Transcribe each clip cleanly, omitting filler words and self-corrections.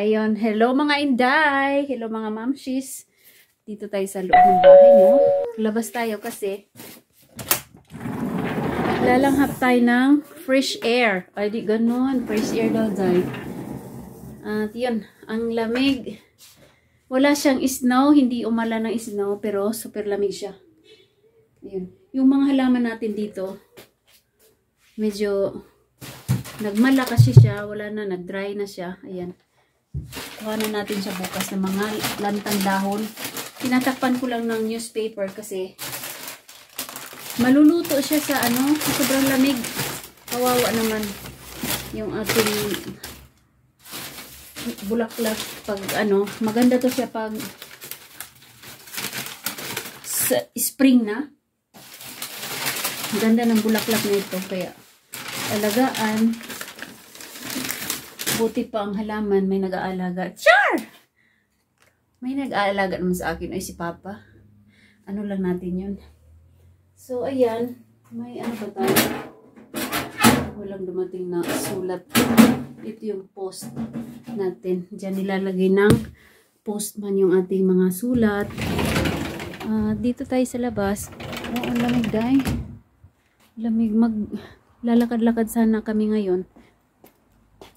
Ayun, hello mga inday, hello mga mamshis. Dito tayo sa loob ng bahay nyo. Labas tayo kasi lalanghap tayo ng fresh air. Ay di ganun, fresh air daw dahil. At yun, ang lamig. Wala siyang snow, hindi umala ng snow, pero super lamig siya. Ayun. Yung mga halaman natin dito, medyo nagmala kasi siya, wala na, nag-dry na siya. Ayan. Kuha na natin siya bukas ng mga lantang dahon. Tinatakpan ko lang ng newspaper kasi maluluto siya sa sobrang lamig. Kawawa naman yung ating bulaklak pag maganda to siya pag sa spring na. Ganda ng bulaklak na ito kaya alagaan. Buti pa ang halaman, may nag-aalaga. Char! May nag-aalaga naman sa akin. Ay, si Papa. Ano lang natin yun. So, ayan. May ano ba tayo? Walang dumating na sulat. Ito yung post natin. Diyan nilalagay ng postman yung ating mga sulat. Dito tayo sa labas. Oh, ang lamig dahil. Lamig. Lalakad-lakad sana kami ngayon.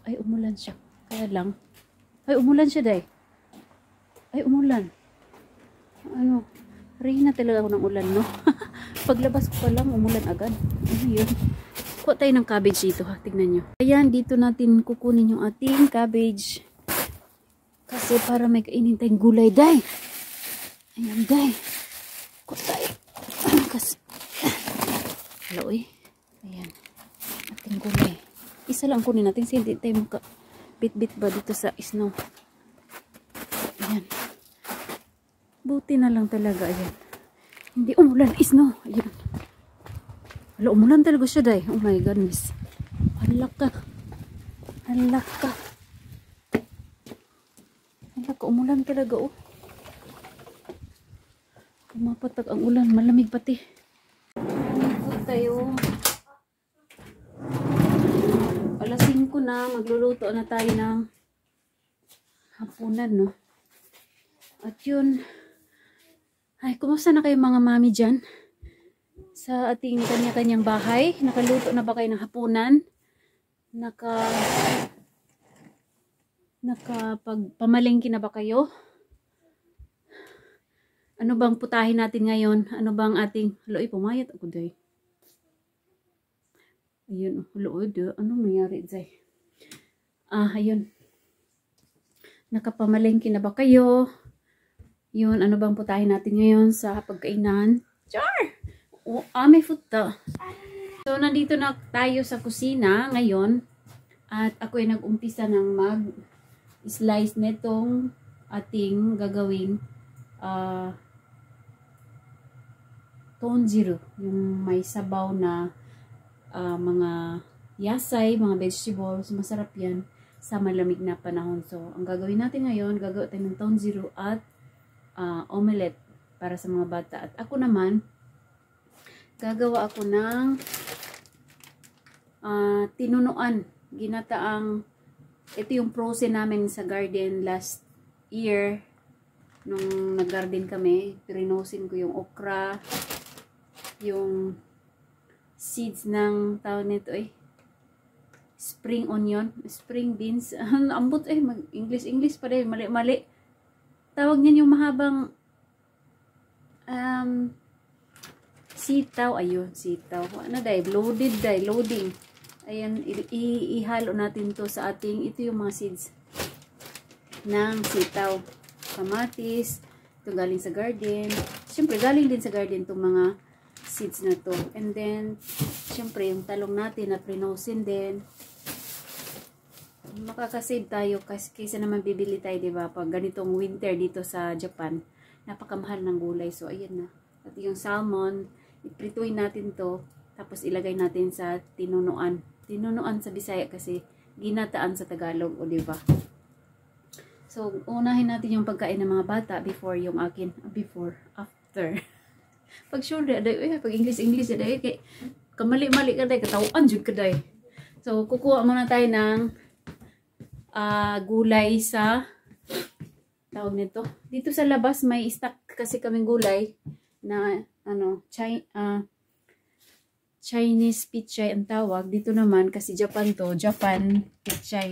Ay, umulan siya. Kaya lang. Ay, umulan siya, day. Ay, umulan. Rihina talaga ako ng ulan, no? Paglabas ko pa lang, umulan agad. Ano yun? Kuha tayo ng cabbage dito, ha? Tignan nyo. Ayan, dito natin kukunin yung ating cabbage. Kasi para may kainin tayong gulay, day. Ayan, day. Kuha tayo. Kasi, hello, eh. Ayan. Ating gulay. Isa lang kunin natin kasi hindi tayo bit-bit ba dito sa snow. Ayan. Buti na lang talaga. Ayan. Hindi umulan. Snow. Ayan. Hala, umulan talaga siya, day. Oh my goodness. Hala ka. Hala ka. Hala ka. Umulan talaga, oh. Kumapatag ang ulan. Malamig pati. Ikot tayo. Alas 5 na, magluluto na tayo ng hapunan, no? At yun, ay, kumusta na kayo mga mami dyan? Sa ating kanya-kanyang bahay, nakaluto na ba kayo ng hapunan? Nakapagpamalengke na ba kayo? Ano bang putahin natin ngayon? Ano bang ating, haloy, pumayat ako day. Ayun, lood. Anong nangyari, Zay? Ayun. Nakapamalengke na ba kayo? Yun, ano bang putahin natin ngayon sa pagkainan? Char! May futa. So, nandito na tayo sa kusina ngayon. At ako ay nag-umpisa ng mag-slice netong ating gagawing tonjiro. Yung may sabaw na mga yasay, mga vegetables, masarap yan sa malamig na panahon. So, ang gagawin natin ngayon, gagawin tayo ng tonjiro at omelette para sa mga bata. At ako naman, gagawa ako ng tinunuan. Ginataang, ito yung frozen namin sa garden last year. Nung nag-garden kami, pirinosin ko yung okra, yung seeds ng tawag nito spring onion, spring beans. Ambot English pa rin, mali. Tawag niyan yung mahabang sitaw, ayun, sitaw. Ano dahil? Loading. Ayan, ihalo natin to sa ating, ito yung mga seeds ng sitaw. Kamatis, ito galing sa garden. Siyempre, galing din sa garden itong mga seeds na to. And then, syempre, yung talong natin na prinosin din. Makakasave tayo kaysa naman bibili tayo, diba? Pag ganitong winter dito sa Japan, napakamahal ng gulay. So, ayan na. At yung salmon, iprituin natin to. Tapos, ilagay natin sa tinunuan. Tinunuan sa Bisaya kasi ginataan sa Tagalog, o diba? So, unahin natin yung pagkain ng mga bata before yung akin, after. Pag sure pag English day, kamali-mali ka day, katawan jud ka day. So, kukuha muna tayo ng gulay sa tawag nito. Dito sa labas may stock kasi kaming gulay na ano, Chinese pichay ang tawag. Dito naman kasi Japan to, Japan pichay.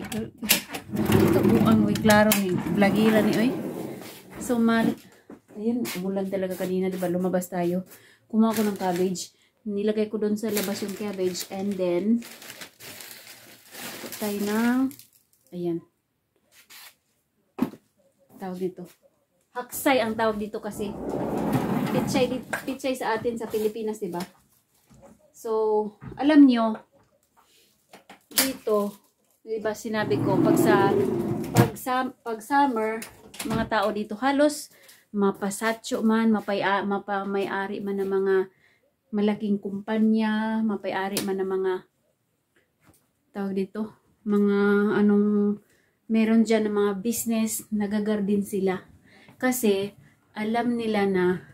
Kabuang way klaro ni blagira ni oy. So ayun, umulan talaga kanina, 'di ba? Lumabas tayo. Kumuha ko ng cabbage. Nilagay ko doon sa labas yung cabbage and then tayo ng ayan. Tawag dito. Haksay ang tawag dito kasi. Pichay sa atin sa Pilipinas, 'di ba? So, alam nyo, dito, diba sinabi ko, pag summer, mga tao dito halos mapasatyo man, may-ari man ng mga malaking kumpanya, mapay-ari man ng mga tawag dito, mga meron dyan ng mga business, nagagardin sila. Kasi, alam nila na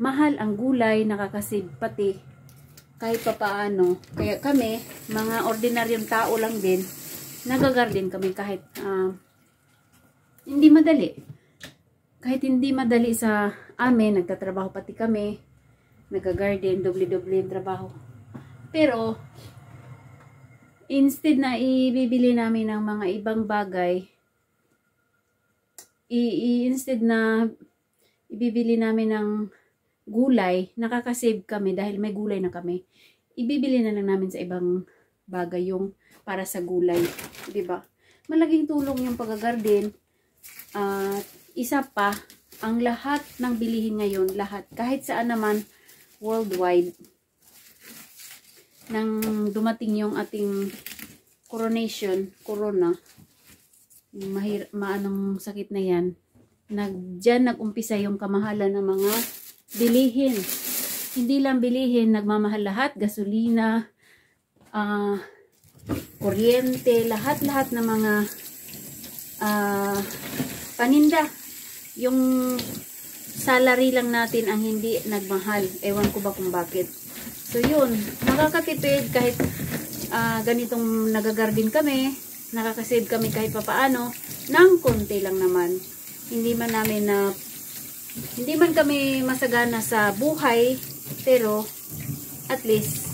mahal ang gulay, nakakasave pati kahit papaano. Kaya kami, mga ordinaryong tao lang din, nagagarden kami kahit hindi madali. Kahit hindi madali sa amin, nagtatrabaho pati kami, nagagarden, doble-doble yung trabaho. Pero, instead na ibibili namin ng mga ibang bagay, instead na ibibili namin ng gulay, nakakasave kami dahil may gulay na kami. Ibibili na lang namin sa ibang bagay yung para sa gulay, 'di ba? Malaking tulong yung pag-garden. Isa pa, ang lahat ng bilihin ngayon, lahat kahit saan naman worldwide, nang dumating yung ating corona, maanong sakit na yan, diyan nag-umpisa yung kamahalan ng mga bilihin. Hindi lang bilihin, nagmamahal lahat, gasolina, kuryente, lahat-lahat ng mga paninda. Yung salary lang natin ang hindi nagmahal. Ewan ko ba kung bakit. So yun, makakatipid kahit ganitong nagagarden kami, nakakasave kami kahit papaano, ng konti lang naman. Hindi man kami masagana sa buhay, pero at least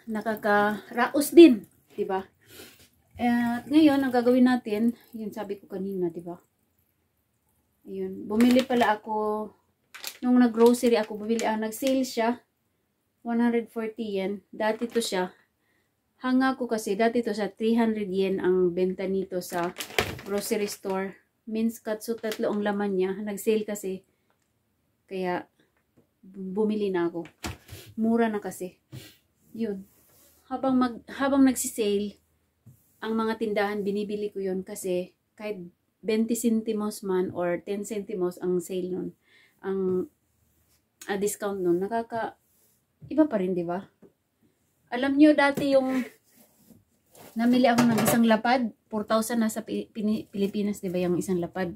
nakakaraos din, 'di ba? At ngayon ang gagawin natin, yun sabi ko kanina, 'di ba? Ayun, bumili pala ako nung nag-grocery ako, nag-sale siya 140 yen. Dati to siya. Hanga ko kasi dati to sa 300 yen ang benta nito sa grocery store. Means katsu 3 ang laman niya. Nag-sale kasi. Kaya bumili na ako. Mura na kasi. Yun. Habang nagsisale, ang mga tindahan binibili ko yun kasi kahit 20 centimos man or 10 centimos ang sale nun. Ang discount nun. Iba pa rin, di ba? Alam nyo dati yung namili ako ng isang lapad, 4,000 na sa Pilipinas, di ba, yung isang lapad?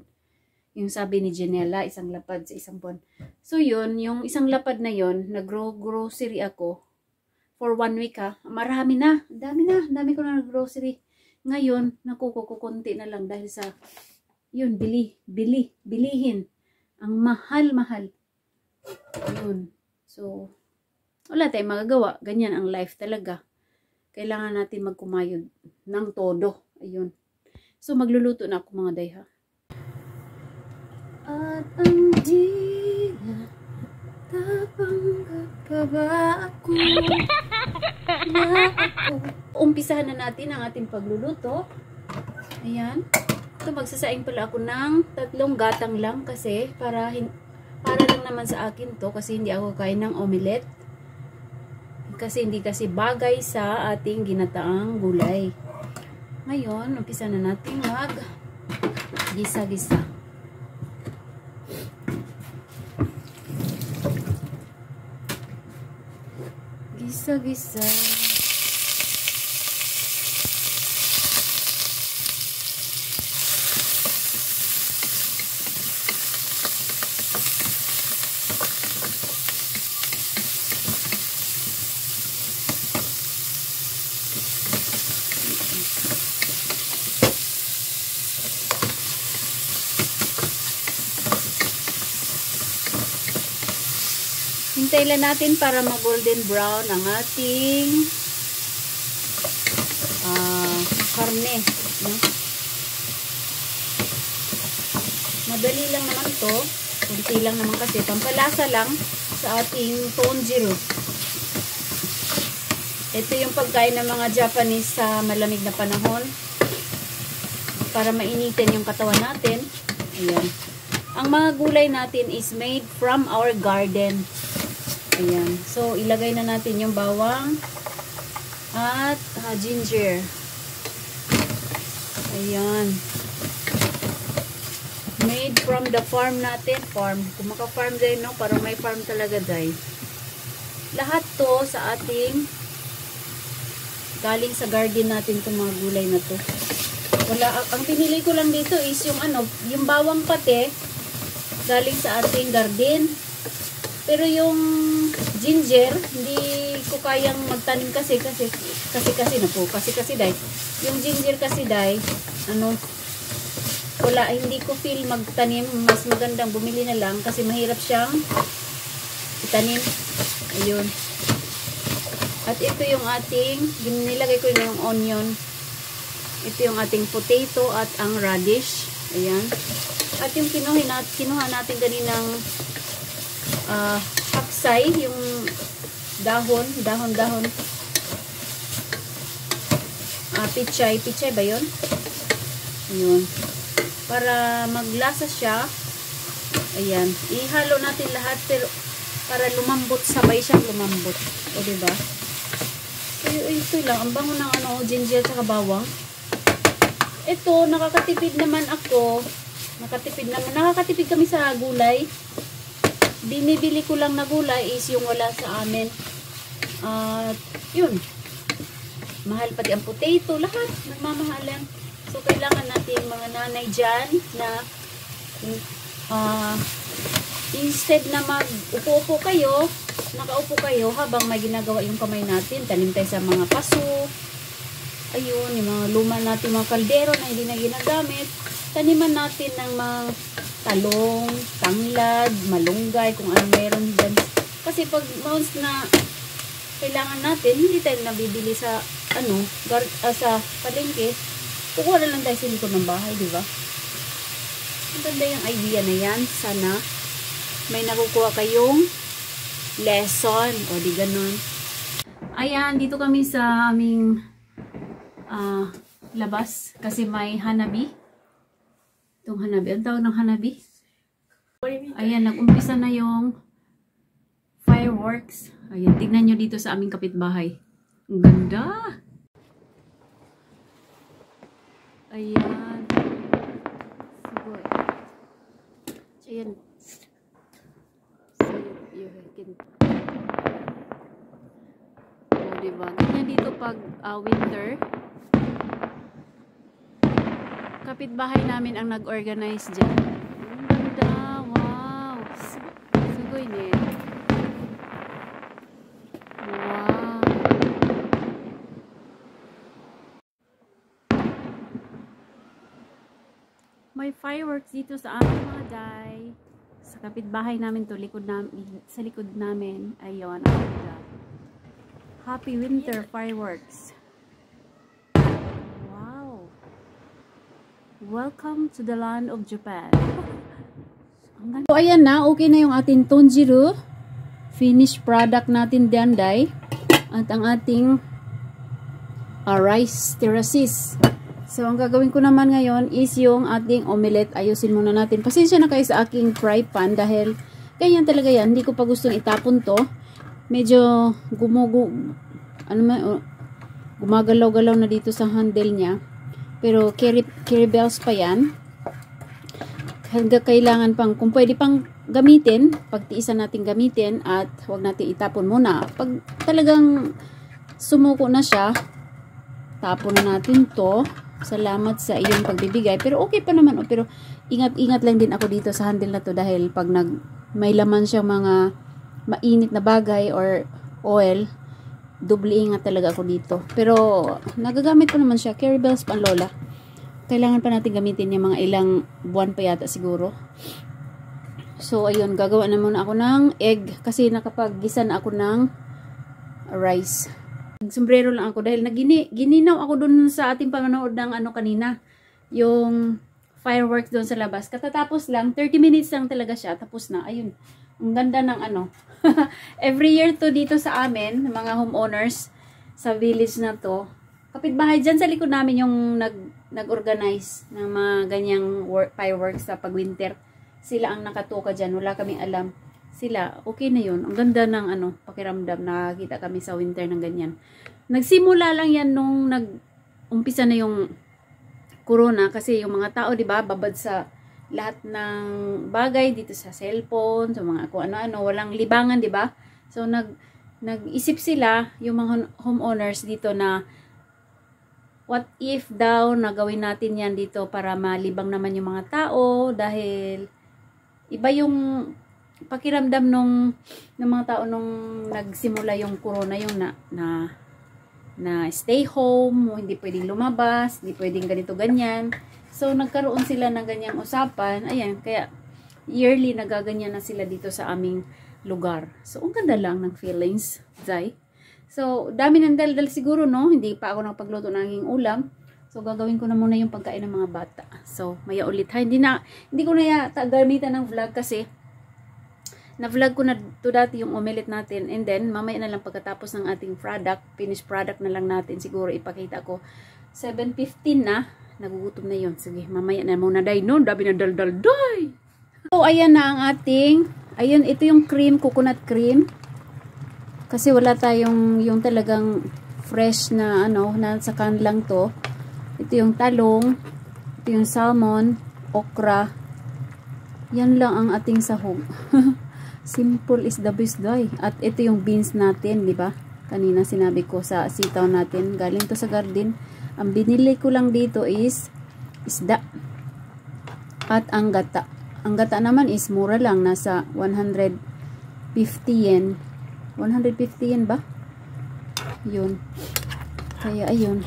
Yung sabi ni Janela, isang lapad sa isang buwan. So yun, yung isang lapad na yun, nag-grocery ako for 1 week ha. Marami na, dami ko na nag-grocery. Ngayon, nakukukunti na lang dahil sa, yun, bilihin. Ang mahal-mahal. Yun. So, wala tayong magagawa. Ganyan ang life talaga. Kailangan natin magkumayod ng todo. Ayun. So, magluluto na ako mga day ha. At ang dila, tapanggap pa ba ako? Umpisahan na natin ang ating pagluluto. Ayan. Ito, magsasaing pala ako ng 3 gatang lang kasi para lang naman sa akin to kasi hindi ako kain ng omelette. Kasi hindi kasi bagay sa ating ginataang gulay. Ngayon, umpisa na natin gisa-gisa. Gisa-gisa. Hintay lang natin para mag-golden brown ang ating karne. No? Madali lang naman to. Kunti lang naman kasi. Pampalasa lang sa ating tonjiro. Ito yung pagkain ng mga Japanese sa malamig na panahon. Para mainitin yung katawan natin. Ayan. Ang mga gulay natin is made from our garden. Ayan. So, ilagay na natin yung bawang at ginger. Ayan. Made from the farm natin. Farm. Kung maka-farm din, no? Parang may farm talaga dahil. Lahat to sa ating galing sa garden natin itong mga gulay na to. Wala, ang pinili ko lang dito is yung yung bawang pati galing sa ating garden. Pero yung ginger, hindi ko kayang magtanim kasi dahil yung ginger kasi dahil wala, hindi ko feel magtanim. Mas magandang bumili na lang kasi mahirap siyang itanim. Ayun. At ito yung ating, nilagay ko yung onion. Ito yung ating potato at ang radish. Ayan. At yung kinuha natin kaninang haksay, yung dahon. Pichay ba yun? Ayun. Para maglasa siya. Ayan. Ihalo natin lahat pero para lumambot, sabay siyang lumambot. O diba? Ito lang. Ang bango ng ginger at bawang. Ito, nakakatipid naman ako. Nakakatipid kami sa gulay. Binibili ko lang na gulay is yung wala sa amin. Yun. Mahal pati ang potato. Lahat. Nagmamahalan. So, kailangan natin mga nanay dyan na instead na mag-upo-upo kayo, nakaupo kayo habang may ginagawa yung kamay natin. Tanim tayo sa mga paso. Ayun, yung mga luma natin, mga kaldero na hindi na ginagamit. Taniman natin ng mga talong, tanglad, malunggay, kung ano meron dyan. Kasi pag once na kailangan natin, hindi tayo nabibili sa sa palengke, kukuha na lang tayo sa likod ng bahay, di ba? Ang ganda yung idea na yan. Sana may nakukuha kayong lesson. O di ganun. Ayan, dito kami sa aming labas. Kasi may hanabi. Itong hanabi. Ang tawag ng hanabi? Ayan, nag-umpisa na yung fireworks. Ayan, tignan nyo dito sa aming kapitbahay. Ang ganda! Ayan. Sigoy. Ayan. So, you can... O, diba? Ganyan dito pag winter. Kapitbahay namin ang nag-organize dyan. Ang ganda! Wow! Sigoy ne. Wow! May fireworks dito sa aming mga day. Sa kapitbahay namin to, sa likod namin. Ayun, ang ganda. Happy winter fireworks. Wow. Welcome to the land of Japan. So, ayan na. Okay na yung ating tonjiro. Finished product natin diyan, day. At ang ating rice terraces. So, ang gagawin ko naman ngayon is yung ating omelette. Ayusin muna natin. Pasensya na kayo sa aking fry pan dahil ganyan talaga yan. Hindi ko pa gustong itapon to. Medyo gumagalaw-galaw na dito sa handle niya. Pero carry bells pa yan. Hanggang kailangan pang, kung pwede pang gamitin, pagtiisan natin gamitin at huwag natin itapon muna. Pag talagang sumuko na siya, tapon na natin to. Salamat sa iyong pagbibigay. Pero okay pa naman. Pero ingat-ingat lang din ako dito sa handle na to dahil pag may laman siyang mga mainit na bagay or oil, doble ingat talaga ako dito. Pero nagagamit pa naman siya. Carry bells pa lola. Kailangan pa natin gamitin yung mga ilang buwan pa yata siguro. So, ayun, gagawa na muna ako ng egg kasi nakapag-gisa na ako ng rice. Sombrero lang ako dahil gininaw ako dun sa ating panonood ng ano kanina. Yung fireworks doon sa labas. Katatapos lang, 30 minutes lang talaga siya. Tapos na, ayun. Ang ganda ng ano. Every year to dito sa amin, mga homeowners sa village na to. Kapitbahay dyan sa likod namin yung nag-organize ng mga ganyang fireworks sa pag-winter. Sila ang nakatuka dyan. Wala kaming alam. Sila, okay na yun. Ang ganda ng ano, pakiramdam. Nakakita kami sa winter ng ganyan. Nagsimula lang yan nung nag-umpisa na yung corona. Kasi yung mga tao, di ba, babad sa lahat ng bagay dito sa cellphone, sa mga kung ano-ano. Walang libangan, di ba? So, nag-isip sila, yung mga homeowners dito na what if daw na gawin natin yan dito para malibang naman yung mga tao dahil iba yung pakiramdam ng mga tao nung nagsimula yung corona, yung na stay home, hindi pwedeng lumabas, hindi pwedeng ganito ganyan. So nagkaroon sila ng ganyang usapan. Ayan, kaya yearly nagaganyan na sila dito sa aming lugar. So ang ganda lang ng feelings, Zay. So dami ng daldal siguro, no? Hindi pa ako nakapagluto ng aking ulam. So, gagawin ko na muna yung pagkain ng mga bata. So, maya ulit ha. Hindi ko na yata gamitan ng vlog kasi na-vlog ko na to dati yung omelet natin. And then, mamaya na lang pagkatapos ng ating product, finished product na lang natin. Siguro ipakita ko. 7:15 na. Nagugutom na yun. Sige, mamaya na muna. Day, no? Dabi na dal-dal. Day! So, ayan na ang ating, ayun, ito yung cream, coconut cream. Kasi wala tayong yung talagang fresh na ano, nasa can lang to. Ito yung talong, ito yung salmon, okra. Yan lang ang ating sahog. Simple is the best, day. At ito yung beans natin, di ba? Kanina sinabi ko sa sitaw natin, galing to sa garden. Ang binili ko lang dito is isda. At ang gata. Ang gata naman is mura lang, nasa 150 yen. 150 yen ba? Yun. Kaya ayun.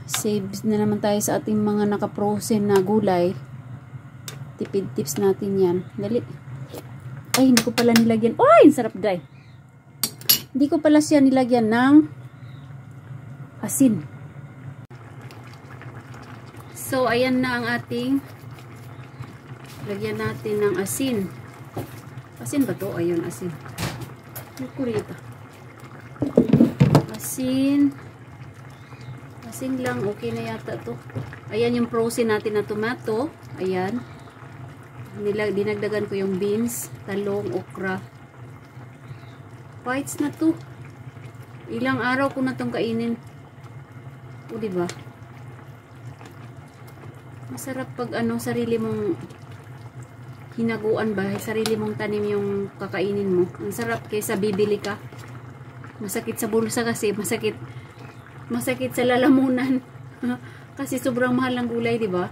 Saves na naman tayo sa ating mga naka-frozen na gulay. Tipid tips natin yan. Dali. Ay, hindi ko pala nilagyan. Ay, sarap, day. Hindi ko pala siya nilagyan ng asin. So, ayan na ang ating lagyan natin ng asin. Asin ba to? Ayun, asin. Kurita. Asin. Asin lang, okay na yata to. Ayan yung frozen natin na tomato. Ayan. Dinagdagan ko yung beans, talong, okra. Bites na to. Ilang araw ko na tong kainin. O, diba? Masarap pag ano, sarili mong hinaguan ba? Sarili mong tanim yung kakainin mo. Ang sarap kaysa bibili ka. Masakit sa bulsa kasi, masakit sa lalamunan. Kasi sobrang mahal ng gulay, 'di ba?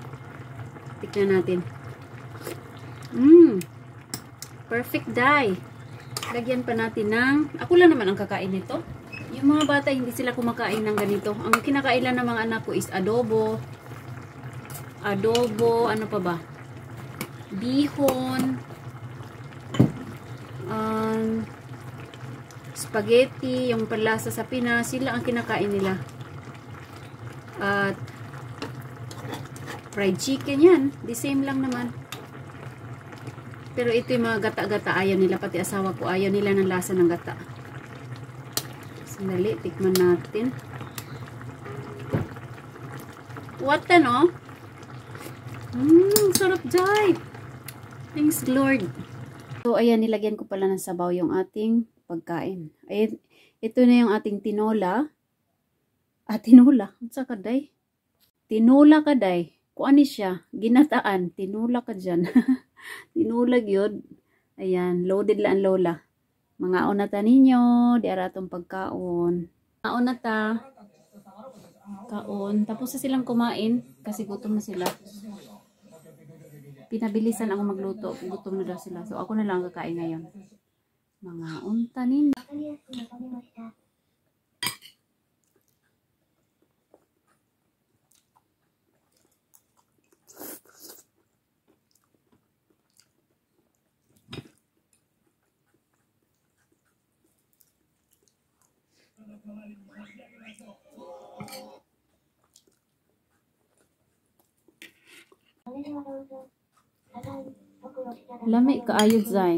Tiknan natin. Perfect, day. Lagyan pa natin ng, ako lang naman ang kakain nito. Yung mga bata hindi sila kumakain ng ganito. Ang kinakain lang ng mga anak ko is adobo. Ano pa ba? Bihon. Spaghetti, yung palasa sa Pinas, sila ang kinakain nila. At fried chicken yan. The same lang naman. Pero ito yung mga gata-gata, ayaw nila. Pati asawa ko, ayaw nila ng lasa ng gata. Sandali, tikman natin. What no? Sarap, jay. Thanks, Lord. So, ayan, nilagyan ko pala ng sabaw yung ating pagkain. Ayan, ito na yung ating tinola. Tinola. Ang saka, day. Tinola ka, day. Kung ano siya, ginataan. Tinola ka dyan. Tinulag yun. Ayan, loaded lang lola. Mga onata ninyo, di aratong pagkaon. Mga onata. Kaon. Tapos na silang kumain kasi gutom na sila. Pinabilisan ako magluto. Gutom na daw sila. So, ako na lang kakain ngayon. Mga unta ninyo. Lami kaayod Zay.